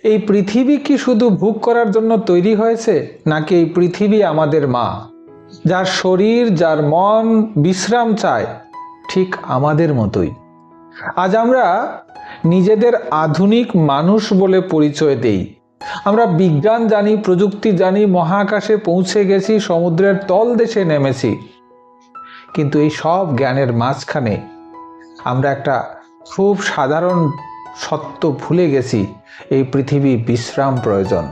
এই পৃথিবী কি শুধু ভোগ করার জন্য তৈরি হয়েছে, নাকি এই পৃথিবী আমাদের মা, যার শরীর যার মন বিশ্রাম চায় ঠিক আমাদের মতোই? আজ আমরা নিজেদের আধুনিক মানুষ বলে পরিচয় দেই। আমরা বিজ্ঞান জানি, প্রযুক্তি জানি, মহাকাশে পৌঁছে গেছি, সমুদ্রের তলদেশে নেমেছি। কিন্তু এই সব জ্ঞানের মাঝখানে আমরা একটা খুব সাধারণ সত্য ভুলে গেছি, এই পৃথিবী বিশ্রাম প্রয়োজন।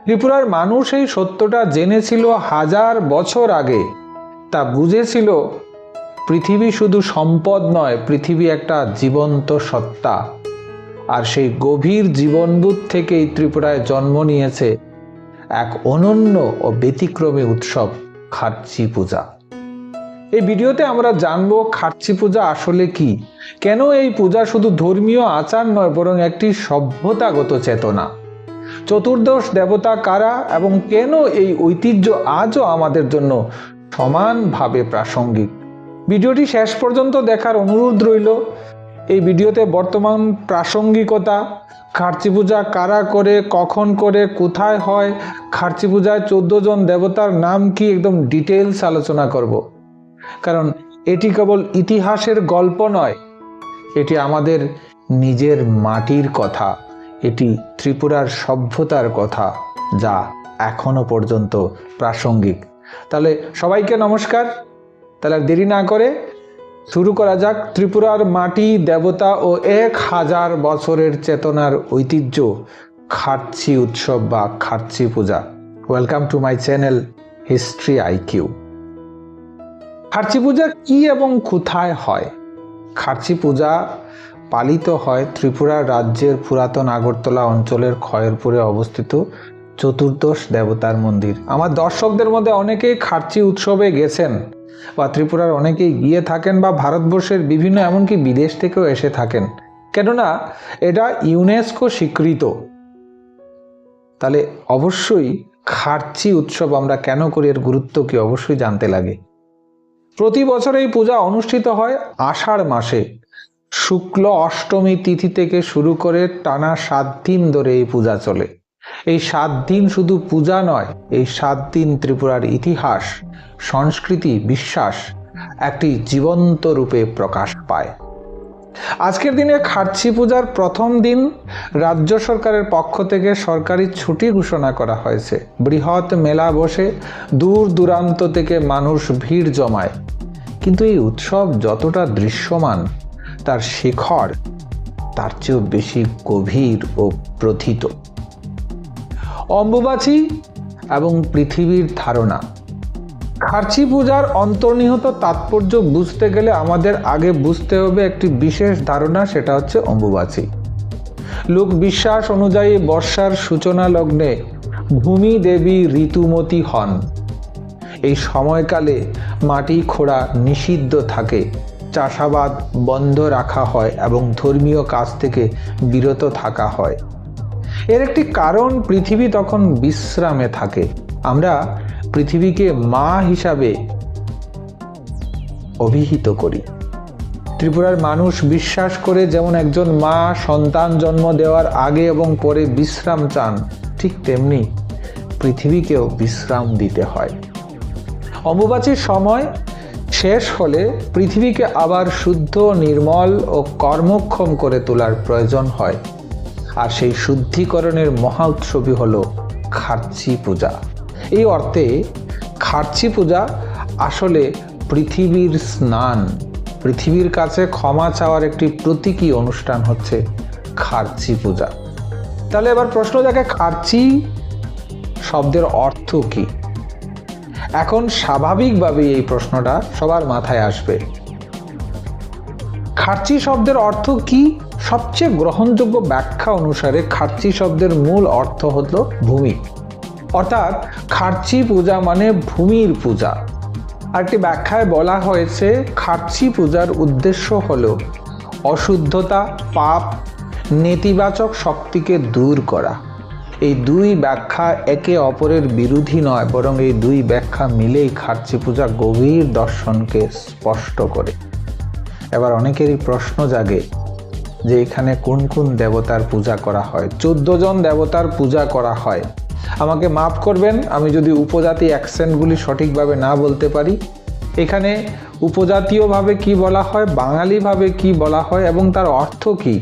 ত্রিপুরার মানুষ এই সত্যটা জেনেছিল হাজার বছর আগে। তা বুঝেছিল পৃথিবী শুধু সম্পদ নয়, পৃথিবী একটা জীবন্ত সত্তা। আর সেই গভীর জীবনবোধ থেকেই ত্রিপুরায় জন্ম নিয়েছে এক অনন্য ও ব্যতিক্রমী উৎসব, খার্চি পূজা। এই ভিডিওতে আমরা জানবো খার্চি পূজা আসলে কি, কেন এই পূজা শুধু ধর্মীয় আচার নয় বরং একটি সভ্যতাগত চেতনা, চতুর্দশ দেবতা কারা এবং কেন এই ঐতিহ্য আজও আমাদের জন্য সমানভাবে প্রাসঙ্গিক। ভিডিওটি শেষ পর্যন্ত দেখার অনুরোধ রইল। এই ভিডিওতে বর্তমান প্রাসঙ্গিকতা, খার্চি পূজা কারা করে, কখন করে, কোথায় হয়, খার্চি পূজায় 14 জন দেবতার নাম কি, একদম ডিটেলস আলোচনা করব। কারণ এটি কেবল ইতিহাসের গল্প নয়, এটি আমাদের নিজের মাটির কথা, এটি ত্রিপুরার সভ্যতার কথা, যা এখনো পর্যন্ত প্রাসঙ্গিক। তাহলে সবাইকে নমস্কার। তাহলে দেরি না করে শুরু করা যাক ত্রিপুরার মাটি, দেবতা ও 1000 বছরের চেতনার ঐতিহ্য খার্চি উৎসব বা Kharchi Puja. Welcome to my channel history IQ. Kharchi Puja কি এবং কোথায় হয়? খার্চি পূজা পালিত হয় ত্রিপুরা রাজ্যের পুরাতন আগরতলা অঞ্চলের খয়েরপুরে অবস্থিত চতুর্দশ দেবতার মন্দির। আমার দর্শকদের মধ্যে অনেকেই খার্চি উৎসবে গেছেন বা ত্রিপুরার অনেকেই গিয়ে থাকেন বা ভারতবর্ষের বিভিন্ন এমনকি বিদেশ থেকেও এসে থাকেন, কেননা এটা ইউনেস্কো স্বীকৃত। তাহলে অবশ্যই খার্চি উৎসব আমরা কেন করি, এর গুরুত্ব কি অবশ্যই জানতে লাগে। প্রতি বছর এই পূজা অনুষ্ঠিত হয় আষাঢ় মাসে শুক্ল অষ্টমী তিথি থেকে শুরু করে টানা 7 দিন ধরে এই পূজা চলে। এই 7 দিন শুধু পূজা নয়, এই 7 দিন ত্রিপুরার ইতিহাস, সংস্কৃতি, বিশ্বাস একটি জীবন্ত রূপে প্রকাশ পায়। আজকের দিনে খার্চি পূজার প্রথম দিন রাজ্য সরকারের পক্ষ থেকে সরকারি ছুটি ঘোষণা করা হয়েছে। বৃহৎ মেলা বসে, দূর দূরান্ত থেকে মানুষ ভিড় জমায়। কিন্তু এই উৎসব যতটা দৃশ্যমান, তার শিখর তার চেয়েও বেশি গভীর ও প্রথিত। অম্বুবাচী এবং পৃথিবীর ধারণা। খার্চি পূজার অন্তর্নিহিত তাৎপর্য বুঝতে গেলে আমাদের আগে বুঝতে হবে একটি বিশেষ ধারণা, সেটা হচ্ছে অম্বুবাচী। লোক বিশ্বাস অনুযায়ী বর্ষার সূচনা লগ্নে ভূমি দেবী ঋতুমতী হন। এই সময়কালে মাটি খোঁড়া নিষিদ্ধ থাকে, চাষাবাদ বন্ধ রাখা হয় এবং ধর্মীয় কাজ থেকে বিরত থাকা হয়। এর একটি কারণ, পৃথিবী তখন বিশ্রামে থাকে। আমরা পৃথিবীকে মা হিসাবে অভিহিত করি। ত্রিপুরার মানুষ বিশ্বাস করে যেমন একজন মা সন্তান জন্ম দেওয়ার আগে এবং পরে বিশ্রাম চান, ঠিক তেমনি পৃথিবীকেও বিশ্রাম দিতে হয়। অম্বুবাচীর সময় শেষ হলে পৃথিবীকে আবার শুদ্ধ, নির্মল ও কর্মক্ষম করে তোলার প্রয়োজন হয়। আর সেই শুদ্ধিকরণের মহা উৎসবই হল খার্চি পূজা। এই অর্থে খার্চি পূজা আসলে পৃথিবীর স্নান, পৃথিবীর কাছে ক্ষমা চাওয়ার একটি প্রতীকী অনুষ্ঠান হচ্ছে খার্চি পূজা। তাহলে এবার প্রশ্ন জাগে, খার্চি শব্দের অর্থ কি? এখন স্বাভাবিকভাবেই এই প্রশ্নটা সবার মাথায় আসবে। খার্চি শব্দের অর্থ কি? সবচেয়ে গ্রহণযোগ্য ব্যাখ্যা অনুসারে খার্চি শব্দের মূল অর্থ হলো ভূমি, অর্থাৎ খার্চি পূজা মানে ভূমির পূজা। আরেকটি ব্যাখ্যায় বলা হয়েছে খার্চি পূজার উদ্দেশ্য হলো অশুদ্ধতা, পাপ, নেতিবাচক শক্তিকে দূর করা। এই দুই ব্যাখ্যা একে অপরের বিরোধী নয়, বরং এই দুই ব্যাখ্যা মিলেই খার্চি পূজা গভীর দর্শনকে স্পষ্ট করে। এবার অনেকেরই প্রশ্ন জাগে, যে এখানে কোন কোন দেবতার পূজা করা হয়। 14 জন দেবতার পূজা করা হয়। আমাকে মাফ করবেন আমি যদি উপজাতি অ্যাকসেন্টগুলি সঠিকভাবে না বলতে পারি। এখানে উপজাতীয়ভাবে কি বলা হয়, বাঙালিভাবে কি বলা হয় এবং তার অর্থ কি,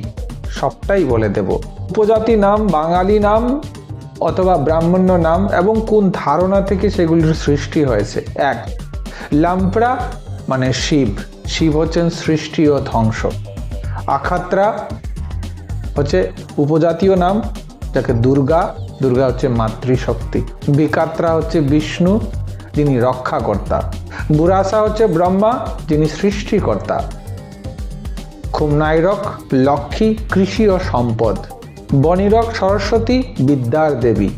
সবটাই বলে দেব। উপজাতি নাম, বাঙালি নাম অথবা ব্রাহ্মণ্য নাম এবং কোন ধারণা থেকে সেগুলির সৃষ্টি হয়েছে। 1, লাম্পড়া মানে শিব, শিব হচ্ছেন সৃষ্টি ও ধ্বংস। আখাত্রা হচ্ছে উপজাতীয় নাম, যাকে দুর্গা, দুর্গা হচ্ছে মাতৃশক্তি। বিকাত্রা হচ্ছে বিষ্ণু, যিনি রক্ষাকর্তা। বুরাসা হচ্ছে ব্রহ্মা, যিনি সৃষ্টিকর্তা। খুমনাইরক লক্ষ্মী, কৃষি ও সম্পদ। বনিরক সরস্বতী, বিদ্যার দেবী।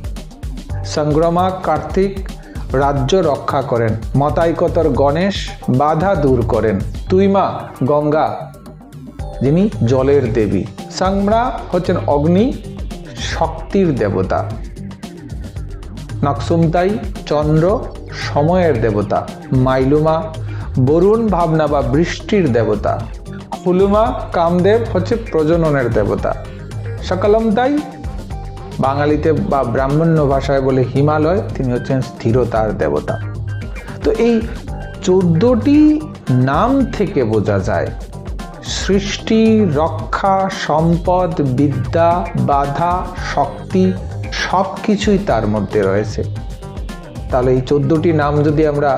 সংগ্রামা কার্তিক, রাজ্য রক্ষা করেন। মতাইকতর গণেশ, বাধা দূর করেন। তুইমা গঙ্গা, যিনি জলের দেবী। সাংমরা হচ্ছেন অগ্নি, শক্তির দেবতা। নকসুমতাই চন্দ্র, সময়ের দেবতা। মাইলুমা বরুণ ভাবনা বা বৃষ্টির দেবতা। হুলুমা কামদেব হচ্ছে প্রজননের দেবতা। সকলমতাই বাঙালিতে বা ব্রাহ্মণ্য ভাষায় বলে হিমালয়, তিনি হচ্ছেন স্থিরতার দেবতা। তো এই 14টি নাম থেকে বোঝা যায় সৃষ্টি, রক্ষা, সম্পদ, বিদ্যা, বাধা, শক্তি সব কিছুই তার মধ্যে রয়েছে। তাহলে এই 14টি নাম যদি আমরা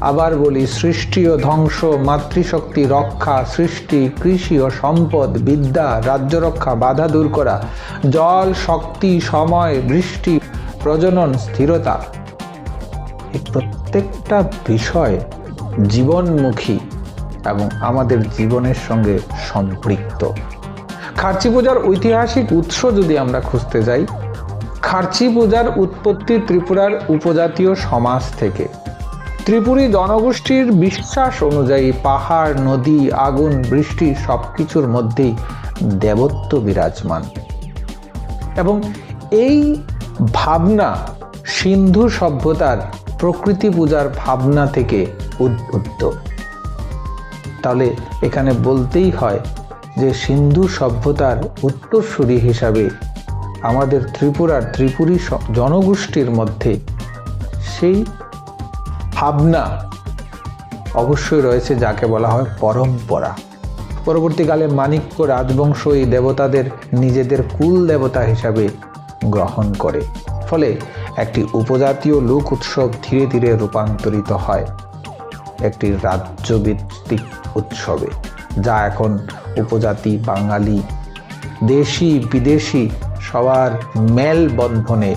আবার বলি, সৃষ্টি ও ধ্বংস, মাতৃশক্তি, রক্ষা, সৃষ্টি, কৃষি ও সম্পদ, বিদ্যা, রাজ্য রক্ষা, বাধা দূর করা, জল, শক্তি, সময়, বৃষ্টি, প্রজনন, স্থিরতা, এই প্রত্যেকটা বিষয় জীবনমুখী এবং আমাদের জীবনের সঙ্গে সম্পৃক্ত। খার্চি পূজার ঐতিহাসিক উৎস যদি আমরা খুঁজতে যাই, খার্চি পূজার উৎপত্তি ত্রিপুরার উপজাতীয় সমাজ থেকে। ত্রিপুরী জনগোষ্ঠীর বিশ্বাস অনুযায়ী পাহাড়, নদী, আগুন, বৃষ্টি সবকিছুর মধ্যেই দেবত্ব বিরাজমান এবং এই ভাবনা সিন্ধু সভ্যতার প্রকৃতি পূজার ভাবনা থেকে উদ্বুদ্ধ। তাহলে এখানে বলতেই হয় যে সিন্ধু সভ্যতার উত্তরসূরি হিসাবে আমাদের ত্রিপুরী জনগোষ্ঠীর মধ্যে সেই ভাবনা অবশ্যই রয়েছে, যাকে বলা হয় পরম্পরা। পরবর্তীকালে মাণিক্য রাজবংশ এই দেবতাদের নিজেদের কুল দেবতা হিসাবে গ্রহণ করে, ফলে একটি উপজাতীয় লোক উৎসব ধীরে ধীরে রূপান্তরিত হয় একটি রাজ্যভিত্তিক উৎসবে, যা এখন উপজাতি, বাঙালি, দেশি, বিদেশি সবার মেলবন্ধনে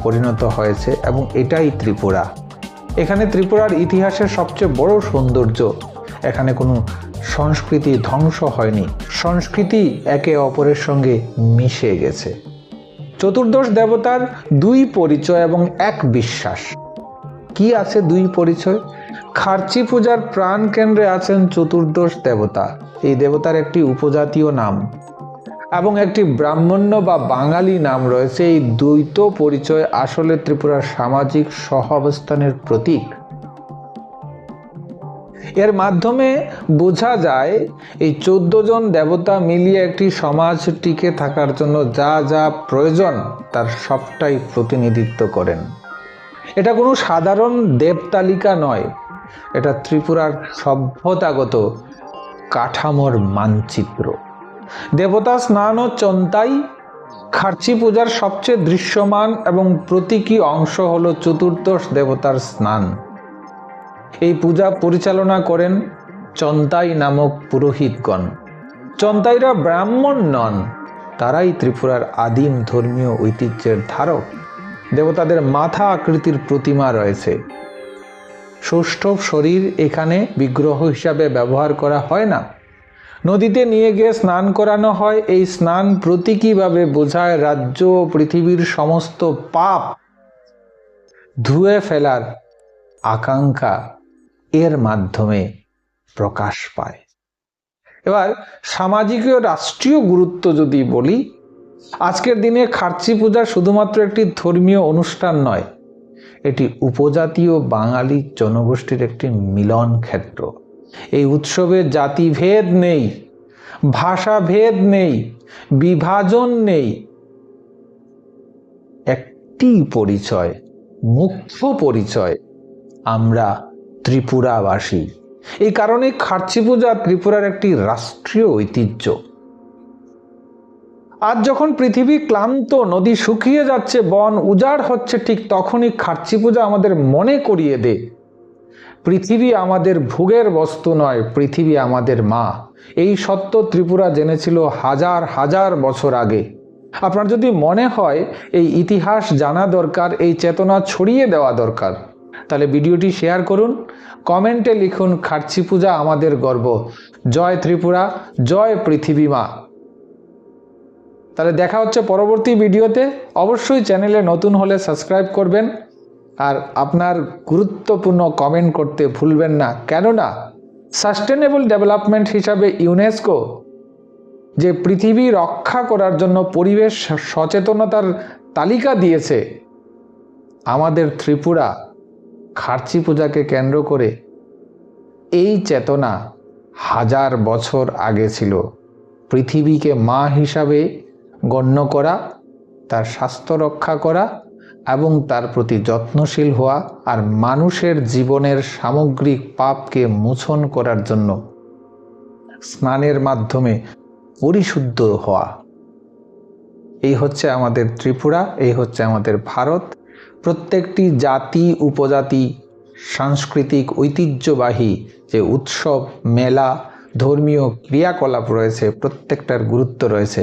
পরিণত হয়েছে এবং এটাই ত্রিপুরা। এখানে ত্রিপুরার ইতিহাসের সবচেয়ে বড় সৌন্দর্য, এখানে কোনো সংস্কৃতি ধ্বংস হয়নি, সংস্কৃতি একে অপরের সঙ্গে মিশে গেছে। চতুর্দশ দেবতার 2 পরিচয় এবং 1 বিশ্বাস। কি আছে 2 পরিচয়? খার্চি পূজার প্রাণ কেন্দ্রে আছেন চতুর্দশ দেবতা। এই দেবতার একটি উপজাতীয় নাম এবং একটি ব্রাহ্মণ্য বা বাঙালি নাম রয়েছে। এই দ্বৈত পরিচয় আসলে ত্রিপুরার সামাজিক সহাবস্থানের প্রতীক। এর মাধ্যমে বোঝা যায় এই 14 জন দেবতা মিলিয়ে একটি সমাজ টিকে থাকার জন্য যা যা প্রয়োজন তার সবটাই প্রতিনিধিত্ব করেন। এটা কোনো সাধারণ দেবতালিকা নয়, এটা ত্রিপুরার সভ্যতাগত কাঠামোর মানচিত্র। দেবতা স্নান ও চন্তাই খার্চি পূজার সবচেয়ে দৃশ্যমান এবং প্রতীকী অংশ হলো চতুর্দশ দেবতার স্নান। এই পূজা পরিচালনা করেন চন্তাই নামক পুরোহিতগণ। চন্তাইরা ব্রাহ্মণ নন, তারাই ত্রিপুরার আদিম ধর্মীয় ঐতিহ্যের ধারক। দেবতাদের মাথা আকৃতির প্রতিমা রয়েছে। সৌষ্ঠব শরীর এখানে বিগ্রহ হিসাবে ব্যবহার করা হয় না। নদীতে নিয়ে গিয়ে স্নান করানো হয়। এই স্নান প্রতীকীভাবে বোঝায় রাজ্য ও পৃথিবীর সমস্ত পাপ ধুয়ে ফেলার আকাঙ্ক্ষা এর মাধ্যমে প্রকাশ পায়। এবার সামাজিক ও রাষ্ট্রীয় গুরুত্ব যদি বলি, আজকের দিনে খার্চি পূজা শুধুমাত্র একটি ধর্মীয় অনুষ্ঠান নয়, এটি উপজাতীয় বাঙালি জনগোষ্ঠীর একটি মিলন ক্ষেত্র। এই উৎসবে জাতিভেদ নেই, ভাষাভেদ নেই, বিভাজন নেই, একটি পরিচয়, মুখ্য পরিচয়, আমরা ত্রিপুরাবাসী। এই কারণে খার্চি পূজা ত্রিপুরার একটি রাষ্ট্রীয় ঐতিহ্য। আজ যখন পৃথিবী ক্লান্ত, নদী শুকিয়ে যাচ্ছে, বন উজাড় হচ্ছে, ঠিক তখনই খার্চি পূজা আমাদের মনে করিয়ে দেয় পৃথিবী আমাদের ভোগের বস্তু নয়, পৃথিবী আমাদের মা। এই সত্য ত্রিপুরা জেনেছিল হাজার হাজার বছর আগে। আপনার যদি মনে হয় এই ইতিহাস জানা দরকার, এই চেতনা ছড়িয়ে দেওয়া দরকার, তাহলে ভিডিওটি শেয়ার করুন, কমেন্টে লিখুন খার্চি পূজা আমাদের গর্ব। জয় ত্রিপুরা, জয় পৃথিবী মা। তাহলে দেখা হচ্ছে পরবর্তী ভিডিওতে। অবশ্যই চ্যানেলে নতুন হলে সাবস্ক্রাইব করবেন আর আপনার গুরুত্বপূর্ণ কমেন্ট করতে ভুলবেন না, কেননা সাস্টেনেবল ডেভেলপমেন্ট হিসাবে ইউনেস্কো যে পৃথিবী রক্ষা করার জন্য পরিবেশ সচেতনতার তালিকা দিয়েছে, আমাদের ত্রিপুরা খার্চি পূজাকে কেন্দ্র করে এই চেতনা হাজার বছর আগে ছিল। পৃথিবীকে মা হিসাবে গণ্য করা, তার স্বাস্থ্য রক্ষা করা এবং তার প্রতি যত্নশীল হওয়া, আর মানুষের জীবনের সামগ্রিক পাপকে মোচন করার জন্য স্নানের মাধ্যমে পরিশুদ্ধ হওয়া। এই হচ্ছে আমাদের ত্রিপুরা, এই হচ্ছে আমাদের ভারত। প্রত্যেকটি জাতি উপজাতি সাংস্কৃতিক ঐতিহ্যবাহী যে উৎসব, মেলা, ধর্মীয় ক্রিয়াকলাপ রয়েছে, প্রত্যেকটার গুরুত্ব রয়েছে।